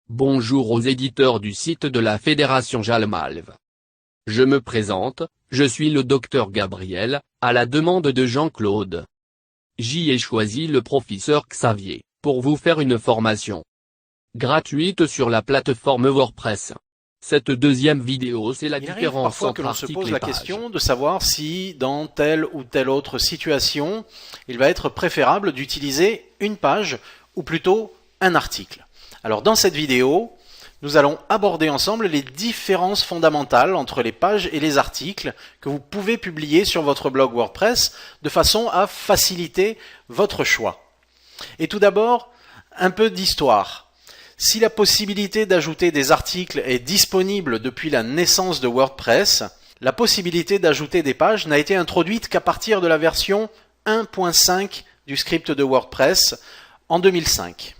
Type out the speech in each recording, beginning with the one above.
Bonjour aux éditeurs du site de la Fédération Jalmalv. Je me présente, je suis le docteur Gabriel, à la demande de Jean-Claude. J'y ai choisi le professeur Xavier, pour vous faire une formation gratuite sur la plateforme WordPress. Cette deuxième vidéo, c'est la différence parfois entre que l'on se articles pose et la pages. question de savoir si dans telle ou telle autre situation, il va être préférable d'utiliser une page ou plutôt un article. Alors dans cette vidéo, nous allons aborder ensemble les différences fondamentales entre les pages et les articles que vous pouvez publier sur votre blog WordPress de façon à faciliter votre choix. Et tout d'abord, un peu d'histoire. Si la possibilité d'ajouter des articles est disponible depuis la naissance de WordPress, la possibilité d'ajouter des pages n'a été introduite qu'à partir de la version 1.5 du script de WordPress en 2005.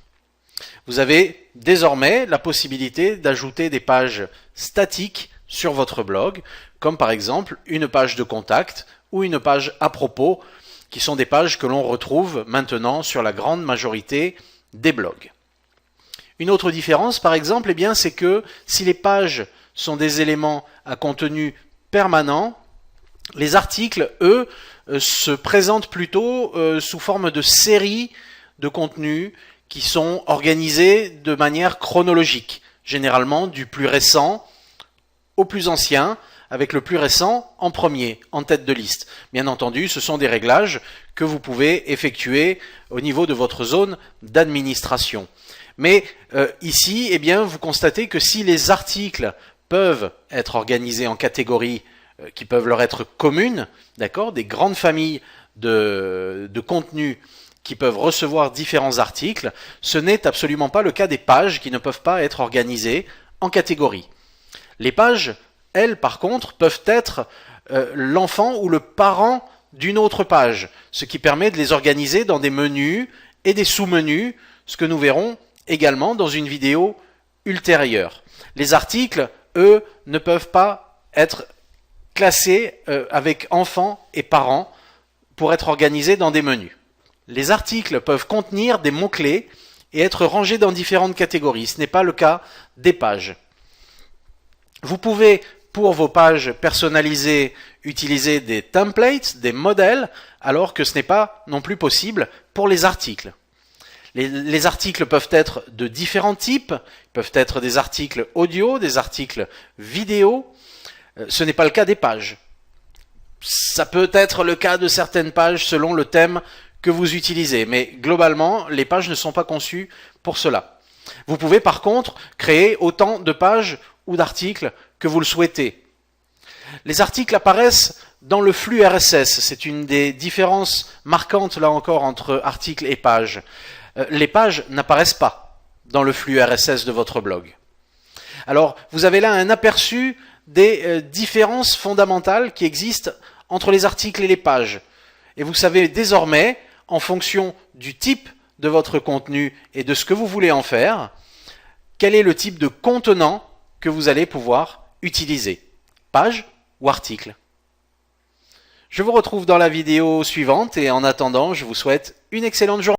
Vous avez désormais la possibilité d'ajouter des pages statiques sur votre blog, comme par exemple une page de contact ou une page à propos, qui sont des pages que l'on retrouve maintenant sur la grande majorité des blogs. Une autre différence, par exemple, c'est que si les pages sont des éléments à contenu permanent, les articles, eux, se présentent plutôt sous forme de séries de contenus qui sont organisés de manière chronologique, généralement du plus récent au plus ancien, avec le plus récent en premier, en tête de liste. Bien entendu, ce sont des réglages que vous pouvez effectuer au niveau de votre zone d'administration. Mais ici, vous constatez que si les articles peuvent être organisés en catégories qui peuvent leur être communes, d'accord, des grandes familles de contenus qui peuvent recevoir différents articles, ce n'est absolument pas le cas des pages qui ne peuvent pas être organisées en catégories. Les pages, elles, par contre, peuvent être l'enfant ou le parent d'une autre page, ce qui permet de les organiser dans des menus et des sous-menus, ce que nous verrons également dans une vidéo ultérieure. Les articles, eux, ne peuvent pas être classés avec enfants et parents pour être organisés dans des menus. Les articles peuvent contenir des mots-clés et être rangés dans différentes catégories. Ce n'est pas le cas des pages. Vous pouvez, pour vos pages personnalisées, utiliser des templates, des modèles, alors que ce n'est pas non plus possible pour les articles. Les articles peuvent être de différents types, peuvent être des articles audio, des articles vidéo. Ce n'est pas le cas des pages. Ça peut être le cas de certaines pages selon le thème que vous utilisez, mais globalement, les pages ne sont pas conçues pour cela. Vous pouvez par contre créer autant de pages ou d'articles que vous le souhaitez. Les articles apparaissent dans le flux RSS. C'est une des différences marquantes là encore entre articles et pages. Les pages n'apparaissent pas dans le flux RSS de votre blog. Alors, vous avez là un aperçu des différences fondamentales qui existent entre les articles et les pages. Et vous savez désormais, en fonction du type de votre contenu et de ce que vous voulez en faire, quel est le type de contenant que vous allez pouvoir utiliser, page ou article. Je vous retrouve dans la vidéo suivante et en attendant, je vous souhaite une excellente journée.